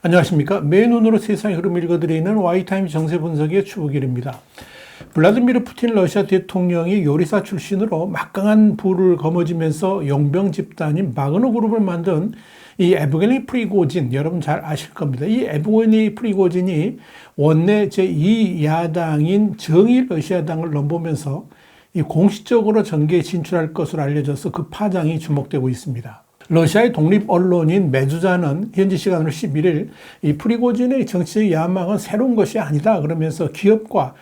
안녕하십니까. 맨눈으로 세상의 흐름을 읽어드리는 와이타임 정세 분석의 추부길입니다. 블라디미르 푸틴 러시아 대통령이 요리사 출신으로 막강한 부를 거머쥐면서 용병 집단인 바그너 그룹을 만든 이 에브게니 프리고진, 여러분 잘 아실 겁니다. 이 에브게니 프리고진이 원내 제2야당인 정의 러시아당을 넘보면서 이 공식적으로 전개에 진출할 것으로 알려져서 그 파장이 주목되고 있습니다. 러시아의 독립 언론인 메두자는 현지 시간으로 11일 이 프리고진의 정치적 야망은 새로운 것이 아니다 그러면서 기업과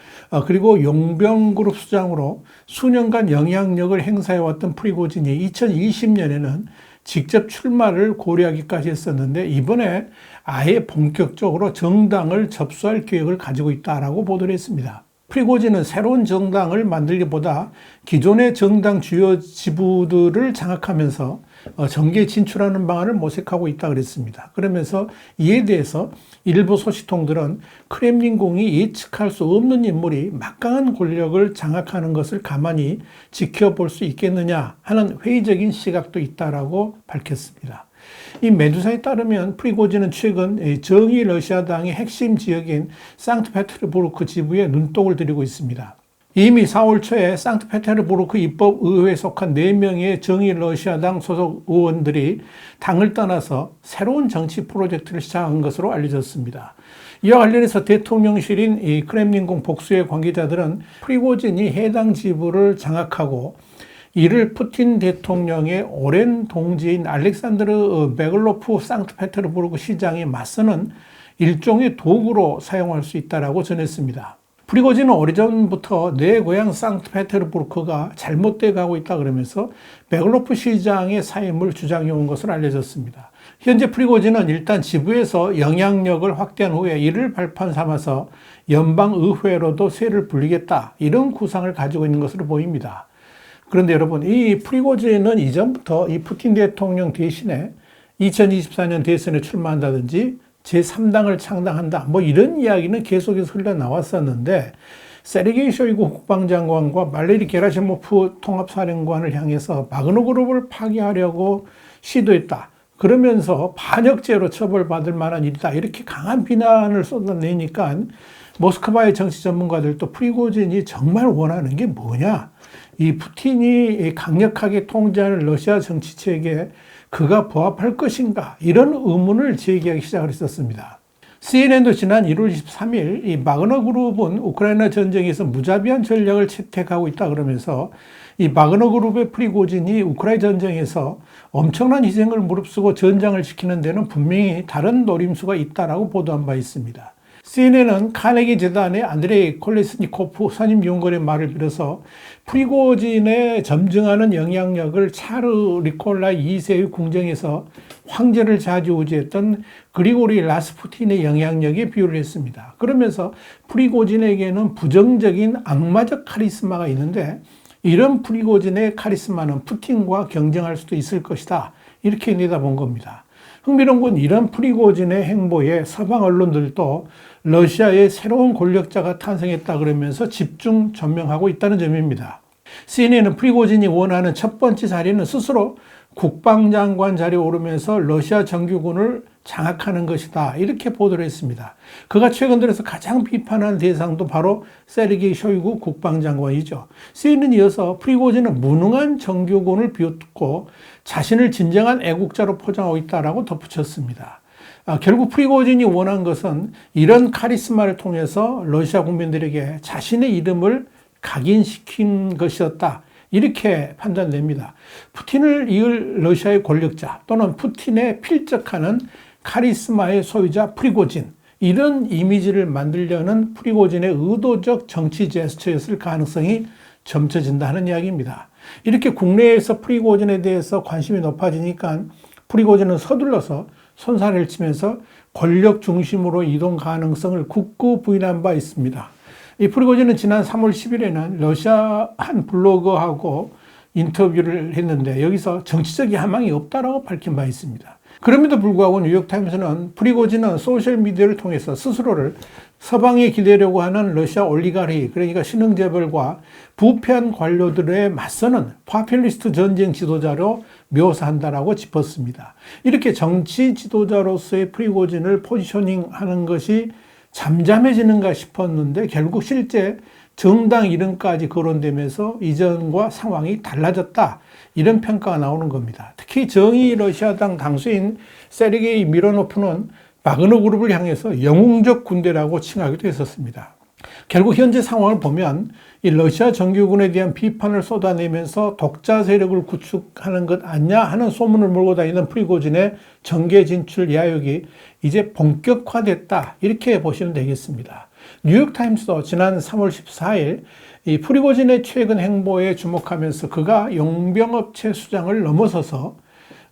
그리고 용병 그룹 수장으로 수년간 영향력을 행사해왔던 프리고진이 2020년에는 직접 출마를 고려하기까지 했었는데 이번에 아예 본격적으로 정당을 접수할 계획을 가지고 있다라고 보도를 했습니다. 프리고진은 새로운 정당을 만들기보다 기존의 정당 주요 지부들을 장악하면서 정계에 진출하는 방안을 모색하고 있다 그랬습니다. 그러면서 이에 대해서 일부 소식통들은 크렘린궁이 예측할 수 없는 인물이 막강한 권력을 장악하는 것을 가만히 지켜볼 수 있겠느냐 하는 회의적인 시각도 있다라고 밝혔습니다. 이 메두사에 따르면 프리고진은 최근 정의 러시아당의 핵심 지역인 상트페테르부르크 지부에 눈독을 들이고 있습니다. 이미 4월 초에 상트페테르부르크 입법의회에 속한 4명의 정의 러시아당 소속 의원들이 당을 떠나서 새로운 정치 프로젝트를 시작한 것으로 알려졌습니다. 이와 관련해서 대통령실인 이 크렘린궁 복수의 관계자들은 프리고진이 해당 지부를 장악하고 이를 푸틴 대통령의 오랜 동지인 알렉산드르 베글로프 상트페테르부르크 시장에 맞서는 일종의 도구로 사용할 수 있다고 전했습니다. 프리고진은 오래전부터 내 고향 상트페테르부르크가 잘못돼 가고 있다 그러면서 베글로프 시장의 사임을 주장해온 것으로 알려졌습니다. 현재 프리고진은 일단 지부에서 영향력을 확대한 후에 이를 발판 삼아서 연방의회로도 세를 불리겠다 이런 구상을 가지고 있는 것으로 보입니다. 그런데 여러분, 이 프리고진은 이전부터 이 푸틴 대통령 대신에 2024년 대선에 출마한다든지 제3당을 창당한다 뭐 이런 이야기는 계속해서 흘러나왔었는데 세르게이 쇼이구 국방장관과 말레리 게라시모프 통합사령관을 향해서 바그너 그룹을 파괴하려고 시도했다. 그러면서 반역죄로 처벌받을 만한 일이다. 이렇게 강한 비난을 쏟아내니까 모스크바의 정치 전문가들도 프리고진이 정말 원하는 게 뭐냐? 이 푸틴이 강력하게 통제하는 러시아 정치체계에 그가 부합할 것인가? 이런 의문을 제기하기 시작을 했었습니다. CNN도 지난 1월 23일 이 바그너 그룹은 우크라이나 전쟁에서 무자비한 전략을 채택하고 있다 그러면서 이 바그너 그룹의 프리고진이 우크라이나 전쟁에서 엄청난 희생을 무릅쓰고 전장을 지키는 데는 분명히 다른 노림수가 있다라고 보도한 바 있습니다. CNN은 카네기 재단의 안드레이 콜레스니코프 선임 연구원의 말을 빌어서 프리고진의 점증하는 영향력을 차르 니콜라이 2세의 궁정에서 황제를 좌지우지했던 그리고리 라스푸틴의 영향력에 비유를 했습니다. 그러면서 프리고진에게는 부정적인 악마적 카리스마가 있는데 이런 프리고진의 카리스마는 푸틴과 경쟁할 수도 있을 것이다. 이렇게 내다본 겁니다. 흥미로운 건 이런 프리고진의 행보에 서방 언론들도 러시아의 새로운 권력자가 탄생했다 그러면서 집중 전명하고 있다는 점입니다. CNN은 프리고진이 원하는 첫 번째 자리는 스스로 국방장관 자리에 오르면서 러시아 정규군을 장악하는 것이다. 이렇게 보도를 했습니다. 그가 최근 들어서 가장 비판한 대상도 바로 세르게이 쇼이구 국방장관이죠. CNN이 이어서 프리고진은 무능한 정규군을 비웃고 자신을 진정한 애국자로 포장하고 있다라고 덧붙였습니다. 결국 프리고진이 원한 것은 이런 카리스마를 통해서 러시아 국민들에게 자신의 이름을 각인시킨 것이었다. 이렇게 판단됩니다. 푸틴을 이을 러시아의 권력자 또는 푸틴에 필적하는 카리스마의 소유자 프리고진, 이런 이미지를 만들려는 프리고진의 의도적 정치 제스처였을 가능성이 점쳐진다는 이야기입니다. 이렇게 국내에서 프리고진에 대해서 관심이 높아지니까 프리고진은 서둘러서 손살을 치면서 권력 중심으로 이동 가능성을 굳고 부인한 바 있습니다. 이 프리고진은 지난 3월 10일에는 러시아 한 블로거하고 인터뷰를 했는데 여기서 정치적 야망이 없다라고 밝힌 바 있습니다. 그럼에도 불구하고 뉴욕타임스는 프리고진은 소셜미디어를 통해서 스스로를 서방이 기대려고 하는 러시아 올리가르히, 그러니까 신흥재벌과 부패한 관료들에 맞서는 파퓰리스트 전쟁 지도자로 묘사한다라고 짚었습니다. 이렇게 정치 지도자로서의 프리고진을 포지셔닝하는 것이 잠잠해지는가 싶었는데 결국 실제 정당 이름까지 거론되면서 이전과 상황이 달라졌다, 이런 평가가 나오는 겁니다. 특히 정의 러시아당 당수인 세르게이 미로노프는 바그너 그룹을 향해서 영웅적 군대라고 칭하기도 했었습니다. 결국 현재 상황을 보면 이 러시아 정규군에 대한 비판을 쏟아내면서 독자 세력을 구축하는 것 아니냐 하는 소문을 몰고 다니는 프리고진의 정계 진출 야욕이 이제 본격화됐다, 이렇게 보시면 되겠습니다. 뉴욕타임스도 지난 3월 14일 이 프리고진의 최근 행보에 주목하면서 그가 용병업체 수장을 넘어서서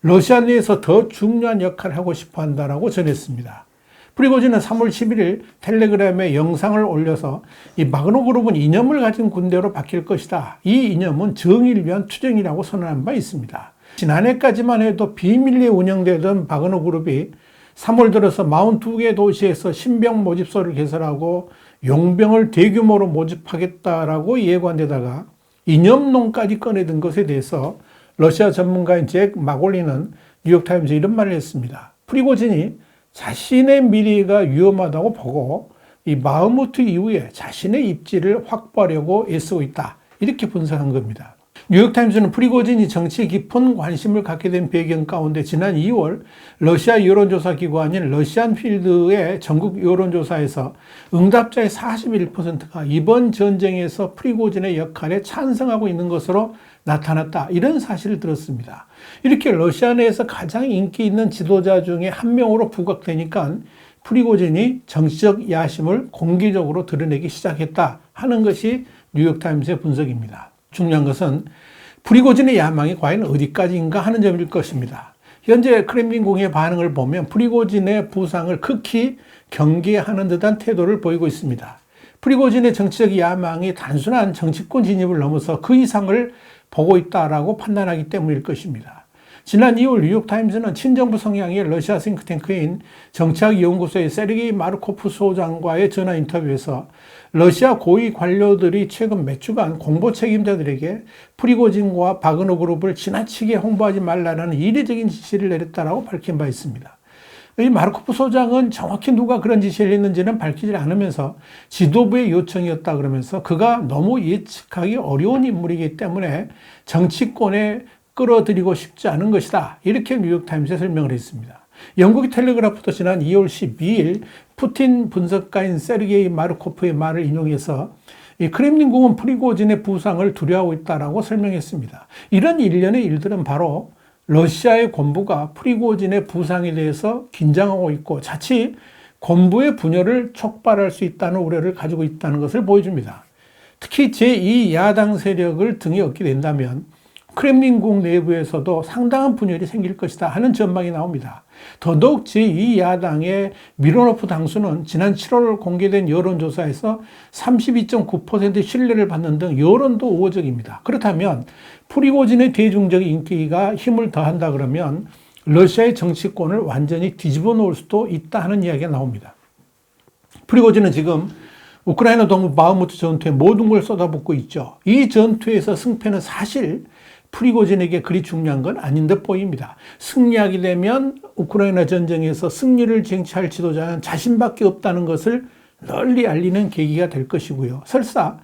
러시아 내에서 더 중요한 역할을 하고 싶어 한다라고 전했습니다. 프리고진은 3월 11일 텔레그램에 영상을 올려서 이 바그너 그룹은 이념을 가진 군대로 바뀔 것이다, 이 이념은 정의를 위한 투쟁이라고 선언한 바 있습니다. 지난해까지만 해도 비밀리에 운영되던 바그너 그룹이 3월 들어서 42개 도시에서 신병 모집소를 개설하고 용병을 대규모로 모집하겠다라고 예고한 데다가 이념론까지 꺼내든 것에 대해서 러시아 전문가인 잭 마골리는 뉴욕타임즈에 이런 말을 했습니다. 프리고진이 자신의 미래가 위험하다고 보고 이 바흐무트 이후에 자신의 입지를 확보하려고 애쓰고 있다, 이렇게 분석한 겁니다. 뉴욕타임스는 프리고진이 정치에 깊은 관심을 갖게 된 배경 가운데 지난 2월 러시아 여론조사 기관인 러시안필드의 전국 여론조사에서 응답자의 41%가 이번 전쟁에서 프리고진의 역할에 찬성하고 있는 것으로 나타났다, 이런 사실을 들었습니다. 이렇게 러시아 내에서 가장 인기 있는 지도자 중에 한 명으로 부각되니까 프리고진이 정치적 야심을 공개적으로 드러내기 시작했다 하는 것이 뉴욕타임스의 분석입니다. 중요한 것은 프리고진의 야망이 과연 어디까지인가 하는 점일 것입니다. 현재 크렘린궁의 반응을 보면 프리고진의 부상을 극히 경계하는 듯한 태도를 보이고 있습니다. 프리고진의 정치적 야망이 단순한 정치권 진입을 넘어서 그 이상을 보고 있다라고 판단하기 때문일 것입니다. 지난 2월 뉴욕타임스는 친정부 성향의 러시아 싱크탱크인 정치학연구소의 세르게이 마르코프 소장과의 전화 인터뷰에서 러시아 고위 관료들이 최근 몇 주간 공보 책임자들에게 프리고진과 바그너 그룹을 지나치게 홍보하지 말라는 이례적인 지시를 내렸다라고 밝힌 바 있습니다. 이 마르코프 소장은 정확히 누가 그런 지시를 했는지는 밝히지 않으면서 지도부의 요청이었다 그러면서 그가 너무 예측하기 어려운 인물이기 때문에 정치권에 끌어들이고 싶지 않은 것이다, 이렇게 뉴욕타임스에 설명을 했습니다. 영국의 텔레그라프도 지난 2월 12일 푸틴 분석가인 세르게이 마르코프의 말을 인용해서 이 크렘린궁은 프리고진의 부상을 두려워하고 있다라고 설명했습니다. 이런 일련의 일들은 바로 러시아의 권부가 프리고진의 부상에 대해서 긴장하고 있고 자칫 권부의 분열을 촉발할 수 있다는 우려를 가지고 있다는 것을 보여줍니다. 특히 제2야당 세력을 등에 얻게 된다면 크렘린궁 내부에서도 상당한 분열이 생길 것이다 하는 전망이 나옵니다. 더더욱 제2야당의 미로노프 당수는 지난 7월 공개된 여론조사에서 32.9% 신뢰를 받는 등 여론도 우호적입니다. 그렇다면 프리고진의 대중적 인기가 힘을 더한다 그러면 러시아의 정치권을 완전히 뒤집어 놓을 수도 있다 하는 이야기가 나옵니다. 프리고진은 지금 우크라이나 동부 바흐무트 전투에 모든 걸 쏟아붓고 있죠. 이 전투에서 승패는 사실 프리고진에게 그리 중요한 건 아닌 듯 보입니다. 승리하게 되면 우크라이나 전쟁에서 승리를 쟁취할 지도자는 자신밖에 없다는 것을 널리 알리는 계기가 될 것이고요. 설사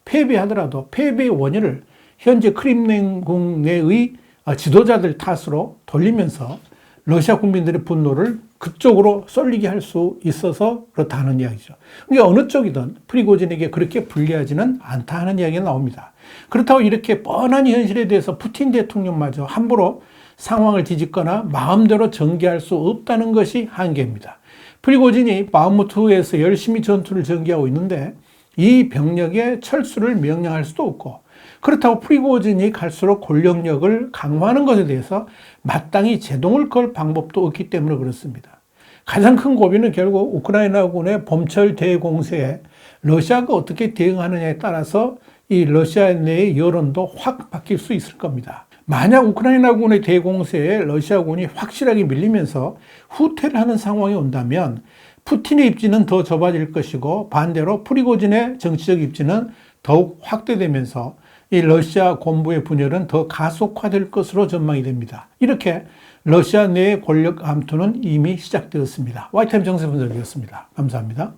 패배하더라도 패배의 원인을 현재 크렘린궁 내의 지도자들 탓으로 돌리면서 러시아 국민들의 분노를 그쪽으로 쏠리게 할 수 있어서 그렇다는 이야기죠. 그러니까 어느 쪽이든 프리고진에게 그렇게 불리하지는 않다 하는 이야기가 나옵니다. 그렇다고 이렇게 뻔한 현실에 대해서 푸틴 대통령마저 함부로 상황을 뒤집거나 마음대로 전개할 수 없다는 것이 한계입니다. 프리고진이 바흐무트에서 열심히 전투를 전개하고 있는데 이 병력의 철수를 명령할 수도 없고, 그렇다고 프리고진이 갈수록 권력력을 강화하는 것에 대해서 마땅히 제동을 걸 방법도 없기 때문에 그렇습니다. 가장 큰 고비는 결국 우크라이나군의 봄철 대공세에 러시아가 어떻게 대응하느냐에 따라서 이 러시아 내의 여론도 확 바뀔 수 있을 겁니다. 만약 우크라이나군의 대공세에 러시아군이 확실하게 밀리면서 후퇴를 하는 상황이 온다면 푸틴의 입지는 더 좁아질 것이고 반대로 프리고진의 정치적 입지는 더욱 확대되면서 이 러시아 본부의 분열은 더 가속화될 것으로 전망이 됩니다. 이렇게 러시아 내의 권력 암투는 이미 시작되었습니다. 와이타임 정세 분석이었습니다. 감사합니다.